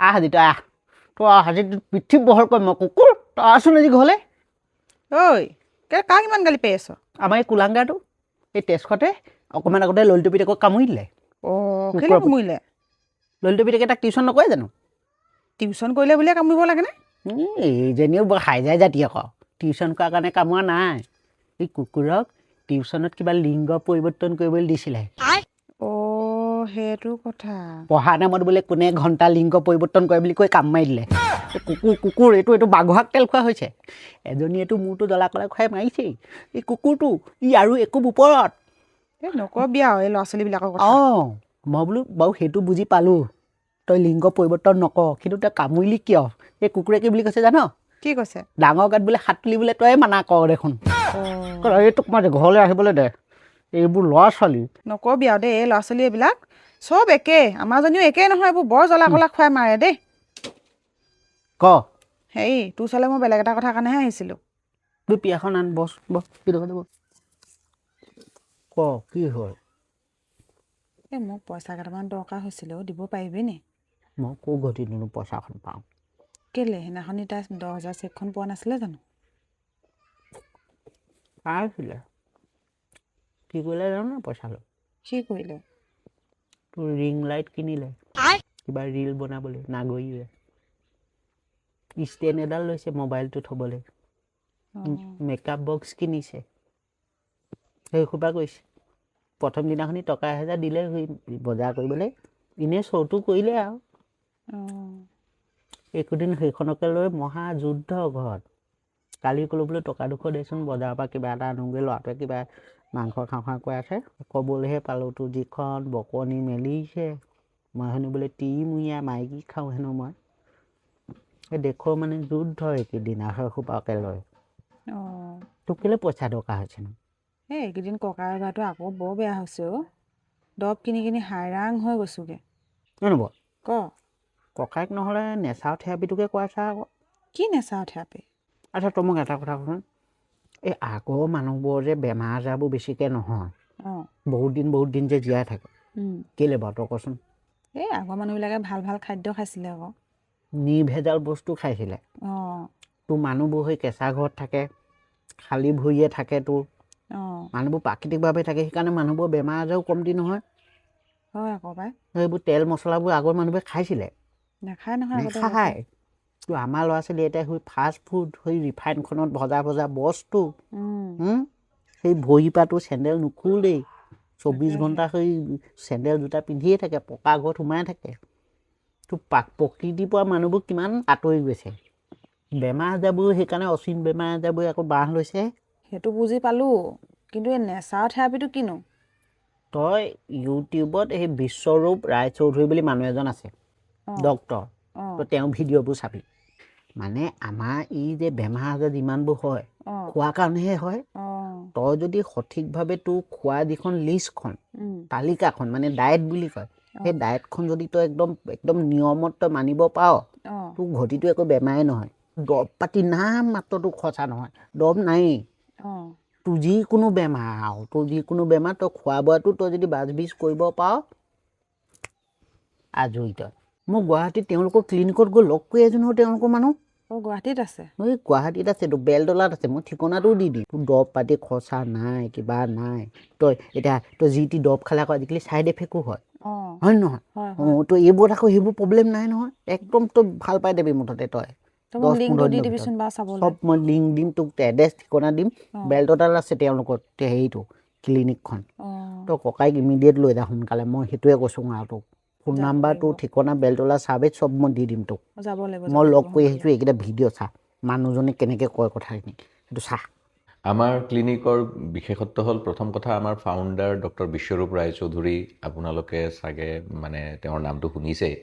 আজি তই আহ তই আজি পিঠি বহল কৰিম মই কুকুৰ তই আছোন আজি ঘৰলৈ ঐ কাক ইমান গালি পাৰি আছ আমাৰ এই কুলাংগাটো এই তেজখতে অকণমান আগতে ললিত পিতেকক কামুৰি দিলে কেলে কামুৰিলে ললিত পিতেকে তাক টিউশ্যন নকৰে জানো টিউশ্যন কৰিলে বুলিয়ে কামুৰিব লাগেনে এইজনীও বৰ খাই যায় জাতি আকৌ টিউশ্যন কৰাৰ কাৰণে কামোৰা নাই এই কুকুৰক টিউশ্যনত কিবা লিংগ পৰিৱৰ্তন কৰিবলৈ দিছিলে সেইটো কথা পঢ়া নামত বোলে কোনে ঘণ্টা লিংগ পৰিৱৰ্তন কৰে বুলি কৈ কাম মাৰি দিলে কুকুৰ এইটো বাঘহাক তেল খোৱা হৈছে এজনীয়েতো মূৰটো জ্বলা কলা খুৱাই মাৰিছেই এই কুকুৰটো ই আৰু একো ওপৰত নকবি আৰু এই ল'ৰা ছোৱালীবিলাকৰ কথা মই বোলো বাৰু সেইটো বুজি পালোঁ তই লিংগ পৰিৱৰ্তন নকৰ কিন্তু তই কামুৰিলি কিয় এই কুকুৰে কি বুলি কৈছে জান কি কৈছে ডাঙৰ গাত বোলে হাত তুলিবলৈ তই মানা কৰ দেখোন এইটোক মই ঘৰলৈ আহিবলৈ দে এইবোৰ ল'ৰা ছোৱালী নকবি আৰু দেই এই ল'ৰা ছোৱালী এইবিলাক চব একে আমাৰজনীও একেই নহয় এইবোৰ বৰ জ্বলা কলা খুৱাই মাৰে দেই ক হেৰি তোৰ ওচৰলৈ মই বেলেগ এটা কথা কাৰণেহে আহিছিলোঁ তোৰ পিয়াখন আন বছ কি ক কি হয় এই মোক পইচা কেইটামান দৰকাৰ হৈছিলে দিব পাৰিবি নি মই ক'ৰ ঘটি দিনো পইচাখন পাওঁ কেলে সেইদিনাখনি তাই 10,000 চেকখন পোৱা নাছিলে জানো পাইছিলে কি কৰিলে জানো পইচা লৈ কি কৰিলে তোৰ ৰিং লাইট কিনিলে কিবা ৰিল বনাবলৈ নাগৰিলে ষ্টেণ্ড এডাল লৈছে মোবাইলটো থ'বলৈ মেকআপ বক্স কিনিছে সেইসোপা কৰিছে প্ৰথম দিনাখনি টকা 1,000 দিলে বজাৰ কৰিবলৈ এনেই শ্ব'টো কৰিলে আৰু একোদিন সেইখনকে লৈ মহা যুদ্ধ ঘৰত কালি ক'লো বোলে টকা 200 দেচোন বজাৰৰ পৰা কিবা এটা আনোগৈ ল'ৰাটোৱে কিবা মাংস খাওঁ কৈ আছে ক'বলৈহে পালোঁ তোৰ যিখন বকনি মেলিছে মই হেনো বোলে তিমুৰীয়া মাইকী খাওঁ হেনো মই সেই দেখো মানে যুদ্ধ এইকেইদিন সোপাকে লয় তোক কেলৈ পইচা দৰকাৰ হৈছে নো এই এইকেইদিন ককাৰ গাটো আকৌ বৰ বেয়া হৈছে দৰৱ কিনি কিনি হাইৰাং হৈ গৈছোগে জানো ক ককাইক নহ'লে নেচাৰ থেৰাপিটোকে কৰাইছা আকৌ কি নেচাৰ থেৰাপি আচ্ছা তই মোক এটা কথা কচোন এই আগৰ মানুহবোৰৰ যে বেমাৰ আজাৰবোৰ বেছিকৈ নহয় বহুত দিন যে জীয়াই থাকে কেলৈ বাৰু তই কচোন এই আগৰ মানুহবিলাকে ভাল ভাল খাদ্য খাইছিলে আকৌ নিৰ্ভেজাল বস্তু খাইছিলে তোৰ মানুহবোৰ হৈ কেঁচা ঘৰত থাকে খালী ভৰিয়ে থাকে তোৰ মানুহবোৰ প্ৰাকৃতিকভাৱে থাকে সেইকাৰণে মানুহবোৰৰ বেমাৰ আজাৰো কমতি নহয় হয় আকৌ পাই সেইবোৰ তেল মছলাবোৰ আগৰ মানুহবোৰে খাইছিলে নাখায় নহয় নাখায় তোৰ আমাৰ ল'ৰা ছোৱালী এতিয়া হৈ ফাষ্ট ফুড হৈ ৰিফাইনখনত ভজা বস্তু সেই ভৰি পৰাটো চেণ্ডেল নুখোলেই 24 ঘণ্টা হৈ চেণ্ডেল জোতা পিন্ধিয়ে থাকে পকা ঘৰত সোমাই থাকে তোৰ প্ৰকৃতিৰ পৰা মানুহবোৰ কিমান আঁতৰি গৈছে বেমাৰ আজাৰবোৰ সেইকাৰণে অচিন বেমাৰ আজাৰবোৰ আকৌ বাঁহ লৈছে সেইটো বুজি পালোঁ কিন্তু এই নেচাৰ থেৰাপিটো কিনো তই ইউটিউবত সেই বিশ্বৰূপ ৰায়চৌধুৰী বুলি মানুহ এজন আছে ডক্তৰ তই তেওঁ ভিডিঅ'বোৰ চাবি মানে আমাৰ এই যে বেমাৰ আজাৰ যিমানবোৰ হয় খোৱাৰ কাৰণেহে হয় তই যদি সঠিকভাৱে তোৰ খোৱা যিখন লিষ্টখন তালিকাখন মানে ডায়েট বুলি কয় সেই ডায়েটখন যদি তই একদম নিয়মত তই মানিব পাৰ তোৰ ঘটিটো একো বেমাৰেই নহয় দৰৱ পাতি নাম মাত্ৰ তোৰ খৰচা নহয় দৰৱ নায়েই তোৰ যিকোনো বেমাৰ তই খোৱা বোৱাটো তই যদি বাজবিজ কৰিব পাৰ আজৰি তই মই গুৱাহাটীত তেওঁলোকৰ ক্লিনিকত গৈ লগ কৰি এজনো তেওঁলোকৰ মানুহ গুৱাহাটীত আছে এই গুৱাহাটীত আছে তোৰ বেলতলাত আছে মই ঠিকনাটোও দি দিম তোৰ দৰৱ পাতি খৰচা নাই কিবা নাই তই যি টি দৰৱ খালে আকৌ আজিকালি ছাইড এফেক্টো হয় নহয় তই এইবোৰত আকৌ সেইবোৰ প্ৰব্লেম নাই নহয় একদম তই ভাল পাই দিবি মুঠতে তই 10-15 দিনৰ ভিতৰত চব মই লিংক দিম তোক এড্ৰেছ ঠিকনা দিম বেলতলাত আছে তেওঁলোকৰ হেৰিটো ক্লিনিকখন তই ককাইক ইমিডিয়েট লৈ যা সোনকালে মই সেইটোৱে কৈছোঁ আৰু তোক ফোন নাম্বাৰটো ঠিকনা বেলতলা চাৰ্ভেত চব মই দি দিম তোক মই লগ কৰি আহিছোঁ এইকেইটা ভিডিঅ' চা মানুহজনে কেনেকৈ কয় কথাখিনি সেইটো চা আমাৰ ক্লিনিকৰ বিশেষত্ব হ'ল প্ৰথম কথা আমাৰ ফাউণ্ডাৰ ডক্টৰ বিশ্বৰূপ ৰায়চৌধুৰী আপোনালোকে চাগে মানে তেওঁৰ নামটো শুনিছেই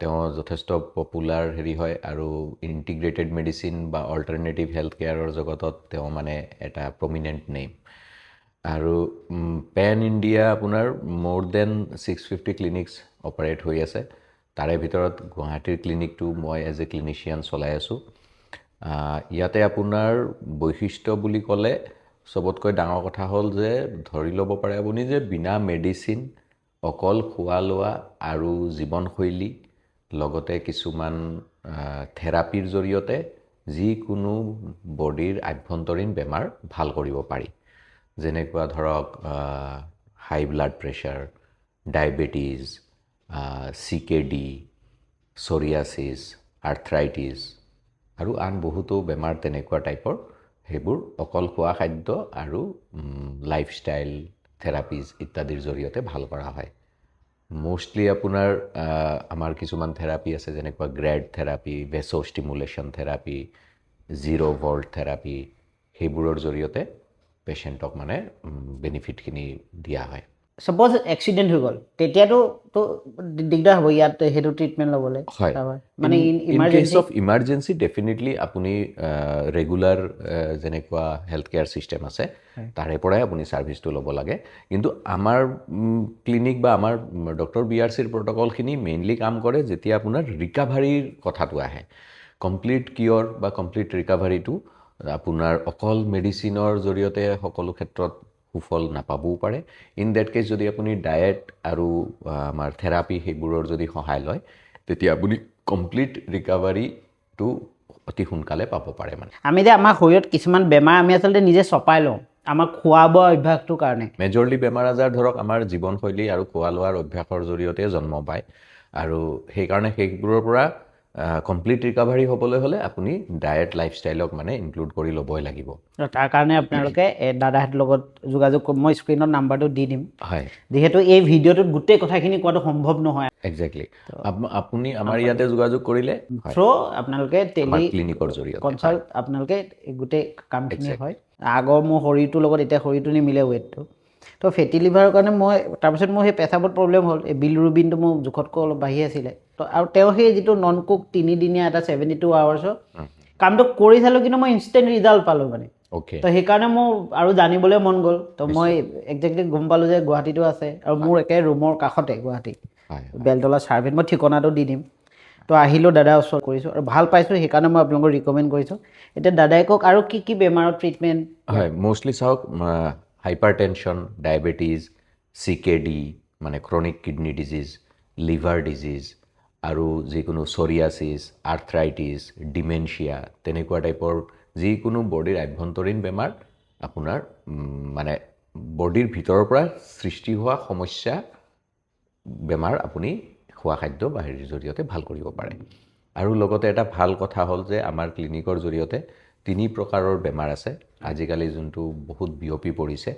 তেওঁ যথেষ্ট পপুলাৰ হয় আৰু ইণ্টিগ্ৰেটেড মেডিচিন বা অল্টাৰনেটিভ হেল্থ কেয়াৰৰ জগতত তেওঁ মানে এটা প্ৰমিনেণ্ট নেম আৰু পেন ইণ্ডিয়া আপোনাৰ মোৰ দেন 650 ক্লিনিকছ অপাৰেট হৈ আছে তাৰে ভিতৰত গুৱাহাটীৰ ক্লিনিকটো মই এজ এ ক্লিনিচিয়ান চলাই আছোঁ ইয়াতে আপোনাৰ বৈশিষ্ট্য বুলি ক'লে চবতকৈ ডাঙৰ কথা হ'ল যে ধৰি ল'ব পাৰে আপুনি যে বিনা মেডিচিন অকল খোৱা লোৱা আৰু জীৱনশৈলী লগতে কিছুমান থেৰাপিৰ জৰিয়তে যিকোনো বডিৰ আভ্যন্তৰীণ বেমাৰ ভাল কৰিব পাৰি। যেনেকুৱা ধৰক high blood pressure, diabetes, CKD, psoriasis, arthritis আৰু আন বহুতো বেমাৰ তেনেকুৱা টাইপৰ, সেইবোৰ অকল খোৱা খাদ্য আৰু লাইফষ্টাইল থেৰাপিজ ইত্যাদিৰ জৰিয়তে ভাল কৰা হয়। মোষ্টলি আপোনাৰ আমাৰ কিছুমান থেৰাপি আছে, যেনেকুৱা grade therapy, veg' stimulation therapy, zero' volt therapy, সেইবোৰৰ জৰিয়তে পেচেণ্টক মানে বেনিফিটখিনি দিয়া হয়। ছাপ'জ এক্সিডেণ্ট হৈ গ'ল, তেতিয়াতো দিগদাৰ হ'ব ইয়াত সেইটো ট্ৰিটমেণ্ট ল'বলৈ। হয়, মানে in case of emergency definitely আপুনি ৰেগুলাৰ যেনেকুৱা হেল্থ কেয়াৰ ছিষ্টেম আছে তাৰে পৰাই আপুনি ছাৰ্ভিচটো ল'ব লাগে। কিন্তু আমাৰ ক্লিনিক বা আমাৰ ডক্টৰ BRCৰ প্ৰট'কলখিনি মেইনলি কাম কৰে যেতিয়া আপোনাৰ ৰিকাভাৰীৰ কথাটো আহে। কমপ্লিট কিয়ৰ বা কমপ্লিট ৰিকাভাৰীটো আপোনাৰ অকল মেডিচিনৰ জৰিয়তে সকলো ক্ষেত্ৰত সুফল নাপাবও পাৰে। ইন ডেট কেছ যদি আপুনি ডায়েট আৰু আমাৰ থেৰাপি সেইবোৰৰ যদি সহায় লয়, তেতিয়া আপুনি কমপ্লিট ৰিকাভাৰীটো অতি সোনকালে পাব পাৰে। মানে আমি যে আমাৰ শৰীৰত কিছুমান বেমাৰ আমি আচলতে নিজে চপাই লওঁ আমাৰ খোৱা বোৱা অভ্যাসটোৰ কাৰণে। মেজৰলি বেমাৰ আজাৰ ধৰক আমাৰ জীৱনশৈলী আৰু খোৱা লোৱাৰ অভ্যাসৰ জৰিয়তে জন্ম পায়, আৰু সেইকাৰণে সেইবোৰৰ পৰা কমপ্লিট ৰিকাভাৰী হ'বলৈ হ'লে আপুনি ডায়েট লাইফষ্টাইলক মানে ইনক্লুড কৰি ল'বই লাগিব। তাৰ কাৰণে আপোনালোকে দাদাহঁতৰ লগত যোগাযোগ কৰিব। মই স্ক্ৰীণত নাম্বাৰটো দি দিম। হয়, যিহেতু এই ভিডিঅ'টোত গোটেই কথাখিনি কোৱাটো সম্ভৱ নহয়। একজেক্টলি। আপুনি আমাৰ ইয়াতে যোগাযোগ কৰিলে আপোনালোকে আমাৰ ক্লিনিকৰ জৰিয়তে কনচাল্ট আপোনালোকে গোটেই কামখিনি হয়। আগৰ মোৰ শৰীৰটোৰ লগত এতিয়া শৰীৰটো নিমিলে ৱেইটটো। তো ফেটি লিভাৰৰ কাৰণে মই তাৰপিছত মোৰ সেই পেচাবত প্ৰব্লেম হ'ল। এই বিলৰুবিনটো মোৰ জোখতকৈ অলপ বাঢ়ি আছিলে। তো আৰু তেওঁ সেই যিটো নন কুক 3 দিনীয়া এটা 72 আৱাৰ্ছৰ কামটো কৰি চালোঁ, কিন্তু মই ইনষ্টেণ্ট ৰিজাল্ট পালোঁ মানে। অ'কে, তো সেইকাৰণে মোৰ আৰু জানিবলৈ মন গ'ল। তো মই একজেক্টলি গম পালোঁ যে গুৱাহাটীতো আছে, আৰু মোৰ একে ৰুমৰ কাষতে গুৱাহাটী বেলতলা ছাৰ্ভেত। মই ঠিকনাটো দি দিম। তো আহিলোঁ, দাদাৰ ওচৰত কৰিছোঁ আৰু ভাল পাইছোঁ, সেইকাৰণে মই আপোনালোকক ৰিকমেণ্ড কৰিছোঁ। এতিয়া দাদাই কওক আৰু কি কি বেমাৰৰ ট্ৰিটমেণ্ট? হয়, মষ্টলি চাওক, হাইপাৰ টেনশ্যন, ডায়েবেটিছ, CKD মানে chronic kidney disease, liver disease, আৰু যিকোনো ছৰিয়াছিছ, আৰ্থ্ৰাইটিছ, ডিমেনচিয়া তেনেকুৱা টাইপৰ যিকোনো বডিৰ আভ্যন্তৰীণ বেমাৰ, আপোনাৰ মানে বডিৰ ভিতৰৰ পৰা সৃষ্টি হোৱা সমস্যা বেমাৰ আপুনি খোৱা খাদ্য বা হেৰিৰ জৰিয়তে ভাল কৰিব পাৰে। আৰু লগতে এটা ভাল কথা হ'ল যে আমাৰ ক্লিনিকৰ জৰিয়তে 3 প্ৰকাৰৰ বেমাৰ আছে আজিকালি যোনটো বহুত বিয়পি পৰিছে।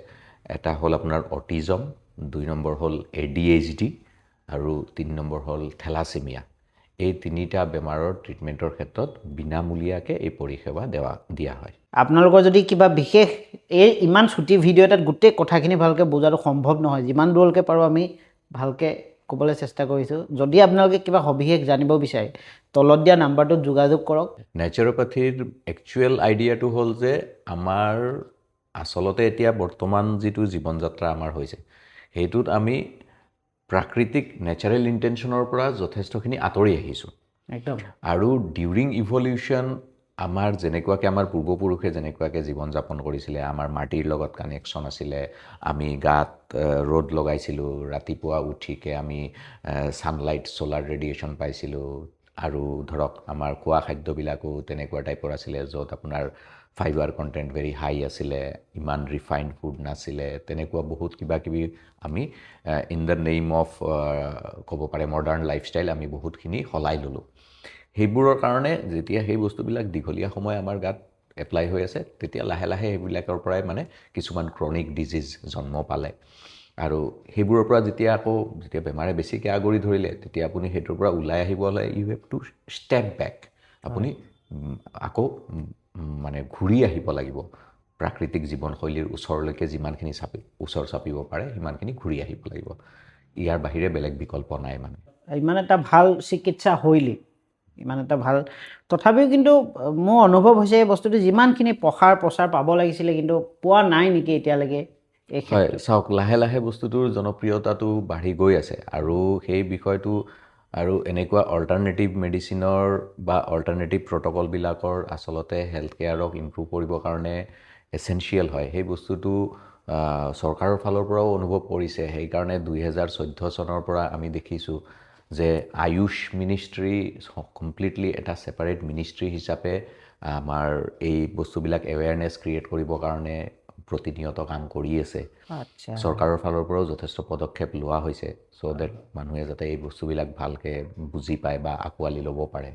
এটা হ'ল আপোনাৰ অটিজম, 2 নম্বৰ হ'ল ADHD, আৰু 3 নম্বৰ হ'ল থেলাছেমিয়া। এই 3টা বেমাৰৰ ট্ৰিটমেণ্টৰ ক্ষেত্ৰত বিনামূলীয়াকৈ এই পৰিষেৱা দিয়া হয়। আপোনালোকৰ যদি কিবা বিশেষ এই ইমান ছুটি ভিডিঅ' এটাত গোটেই কথাখিনি ভালকৈ বুজাটো সম্ভৱ নহয়। যিমান দূৰলৈকে পাৰোঁ আমি ভালকৈ ক'বলৈ চেষ্টা কৰিছোঁ। যদি আপোনালোকে কিবা সবিশেষ জানিব বিচাৰে, তলত দিয়া নাম্বাৰটোত যোগাযোগ কৰক। নেচাৰোপেথিৰ একচুৱেল আইডিয়াটো হ'ল যে আমাৰ আচলতে এতিয়া বৰ্তমান যিটো জীৱন যাত্ৰা আমাৰ হৈছে, সেইটোত আমি প্ৰাকৃতিক নেচাৰেল ইণ্টেনশ্যনৰ পৰা যথেষ্টখিনি আঁতৰি আহিছোঁ। একদম। আৰু ডিউৰিং ইভলিউশ্যন আমাৰ যেনেকুৱাকৈ আমাৰ পূৰ্বপুৰুষে যেনেকুৱাকৈ জীৱন যাপন কৰিছিলে, আমাৰ মাটিৰ লগত কানেকশ্যন আছিলে, আমি গাত ৰ'দ লগাইছিলোঁ, ৰাতিপুৱা উঠিকে আমি ছানলাইট ছ'লাৰ ৰেডিয়েশ্যন পাইছিলোঁ, আৰু ধৰক আমাৰ খোৱা খাদ্যবিলাকো তেনেকুৱা টাইপৰ আছিলে, য'ত আপোনাৰ ফাইবাৰ কণ্টেণ্ট ভেৰি হাই আছিলে, ইমান ৰিফাইণ্ড ফুড নাছিলে, তেনেকুৱা বহুত কিবা কিবি আমি ইন দ্য নেইম অফ ক'ব পাৰে মডাৰ্ণ লাইফষ্টাইল আমি বহুতখিনি সলাই ল'লোঁ। সেইবোৰৰ কাৰণে যেতিয়া সেই বস্তুবিলাক দীঘলীয়া সময় আমাৰ গাত এপ্লাই হৈ আছে, তেতিয়া লাহে লাহে সেইবিলাকৰ পৰাই মানে কিছুমান ক্ৰনিক ডিজিজ জন্ম পালে। আৰু সেইবোৰৰ পৰা যেতিয়া বেমাৰে বেছিকৈ আগুৰি ধৰিলে, তেতিয়া আপুনি সেইটোৰ পৰা ওলাই আহিব হ'লে you have to step back. আপুনি আকৌ মানে ঘূৰি আহিব লাগিব প্ৰাকৃতিক জীৱনশৈলীৰ ওচৰলৈকে। যিমানখিনি ওচৰ চাপিব পাৰে সিমানখিনি ঘূৰি আহিব লাগিব। ইয়াৰ বাহিৰে বেলেগ বিকল্প নাই। মানে ইমান এটা ভাল চিকিৎসা শৈলী, ইমান এটা ভাল, তথাপিও কিন্তু মোৰ অনুভৱ হৈছে এই বস্তুটো যিমানখিনি প্ৰচাৰ পাব লাগিছিলে কিন্তু পোৱা নাই নেকি এতিয়ালৈকে। হয়, চাওক, লাহে লাহে বস্তুটোৰ জনপ্ৰিয়তাটো বাঢ়ি গৈ আছে, আৰু সেই বিষয়টো আৰু এনেকুৱা অল্টাৰনেটিভ মেডিচিনৰ বা অল্টাৰনেটিভ প্ৰট'কলবিলাকৰ আচলতে হেল্থ কেয়াৰক ইম্প্ৰুভ কৰিবৰ কাৰণে এচেঞ্চিয়েল হয়। সেই বস্তুটো চৰকাৰৰ ফালৰ পৰাও অনুভৱ কৰিছে। সেইকাৰণে 2014 চনৰ পৰা আমি দেখিছোঁ যে আয়ুষ মিনিষ্ট্ৰী কমপ্লিটলি এটা ছেপাৰেট মিনিষ্ট্ৰী হিচাপে আমাৰ এই বস্তুবিলাক এৱেৰনেছ ক্ৰিয়েট কৰিবৰ কাৰণে প্ৰতিনিয়ত কাম কৰি আছে। আচ্ছা চৰকাৰৰ ফালৰ পৰাও যথেষ্ট পদক্ষেপ লোৱা হৈছে চ' ডেট মানুহে যাতে এই বস্তুবিলাক ভালকৈ বুজি পায় বা আঁকোৱালি ল'ব পাৰে।